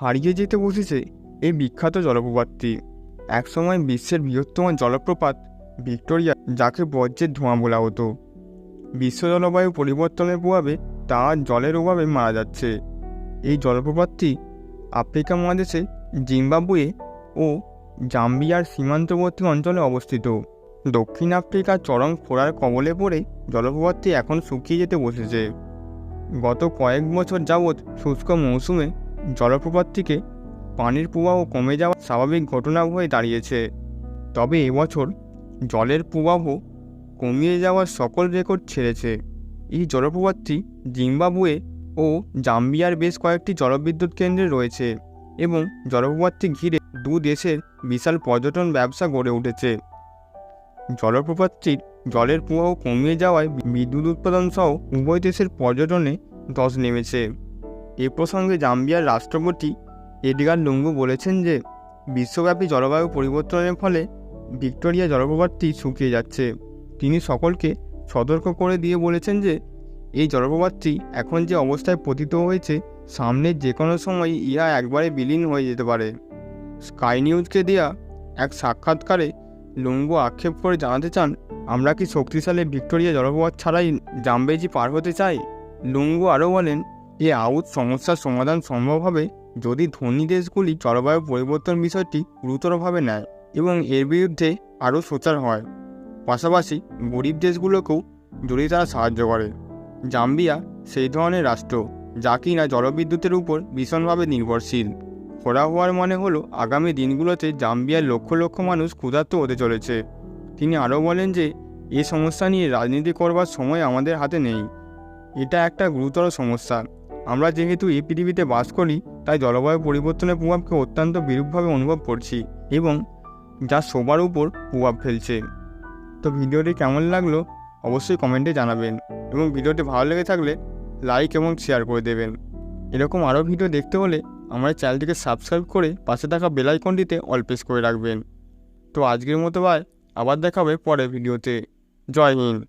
হারিয়ে যেতে বসেছে এই বিখ্যাত জলপ্রপাতটি। একসময় বিশ্বের বৃহত্তম জলপ্রপাত ভিক্টোরিয়া, যাকে বজ্রের ধোঁয়া বলা হতো। বিশ্ব জলবায়ু পরিবর্তনের প্রভাবে তা জলের অভাবে মারা যাচ্ছে। এই জলপ্রপাতটি আফ্রিকা মহাদেশে জিম্বাবুয়ে ও জাম্বিয়ার সীমান্তবর্তী অঞ্চলে অবস্থিত। দক্ষিণ আফ্রিকার চরম খরার কবলে পড়ে জলপ্রপাতটি এখন শুকিয়ে যেতে বসেছে। গত কয়েক বছর যাবৎ শুষ্ক মৌসুমে জলপ্রপাতটিকে পানির প্রবাহ কমে যাওয়া স্বাভাবিক ঘটনা হয়ে দাঁড়িয়েছে। তবে এবছর জলের প্রবাহ কমিয়ে যাওয়ার সকল রেকর্ড ছেড়েছে। এই জলপ্রপাতটি জিম্বাবুয়ে ও জাম্বিয়ার বেশ কয়েকটি জলবিদ্যুৎ কেন্দ্রে রয়েছে এবং জলপ্রপাতটি ঘিরে দু দেশের বিশাল পর্যটন ব্যবসা গড়ে উঠেছে। জলপ্রপাতটির জলের প্রবাহ কমিয়ে যাওয়ায় বিদ্যুৎ উৎপাদন সহ উভয় দেশের পর্যটনে ধস নেমেছে। এ প্রসঙ্গে জাম্বিয়ার রাষ্ট্রপতি এডগার লুঙ্গু বলেছেন যে বিশ্বব্যাপী জলবায়ু পরিবর্তনের ফলে ভিক্টোরিয়া জলপ্রপাতটি শুকিয়ে যাচ্ছে। তিনি সকলকে সতর্ক করে দিয়ে বলেছেন যে এই জলপ্রপাতটি এখন যে অবস্থায় পতিত হয়েছে, সামনের যে কোনো সময় ইহা একবারে বিলীন হয়ে যেতে পারে। স্কাই নিউজকে দেয়া এক সাক্ষাৎকারে লুঙ্গু আক্ষেপ করে জানাতে চান, আমরা কি শক্তিশালী ভিক্টোরিয়া জলপ্রপাত ছাড়াই জাম্বেজি পার হতে চাই? লুঙ্গু আরও বলেন, এ আউট সমস্যার সমাধান সম্ভব হবে যদি ধনী দেশগুলি জলবায়ু পরিবর্তন বিষয়টি গুরুতরভাবে নেয় এবং এর বিরুদ্ধে আরও সোচ্চার হয়। পাশাপাশি গরিব দেশগুলোকেও যদি তারা সাহায্য করে। জাম্বিয়া সেই ধরনের রাষ্ট্র যা কিনা জলবিদ্যুতের উপর ভীষণভাবে নির্ভরশীল। খরা হওয়ার মানে হলো আগামী দিনগুলোতে জাম্বিয়ার লক্ষ লক্ষ মানুষ ক্ষুধার্ত হতে চলেছে। তিনি আরও বলেন যে এ সমস্যা নিয়ে রাজনীতি করবার সময় আমাদের হাতে নেই। এটা একটা গুরুতর সমস্যা। আমরা যেহেতু এই পৃথিবীতে বাস করি, তাই জলবায়ু পরিবর্তনের প্রভাবকে অত্যন্ত বিরূপভাবে অনুভব করছি এবং যা সবার উপর প্রভাব ফেলছে। তো ভিডিওটি কেমন লাগলো অবশ্যই কমেন্টে জানাবেন এবং ভিডিওটি ভালো লেগে থাকলে লাইক এবং শেয়ার করে দেবেন। এরকম আরও ভিডিও দেখতে হলে আমার চ্যানেলটিকে সাবস্ক্রাইব করে পাশে থাকা বেল আইকনটিতে অল প্রেস করে রাখবেন। তো আজকের মতো আবার দেখা হবে পরের ভিডিওতে। জয় হিন্দ।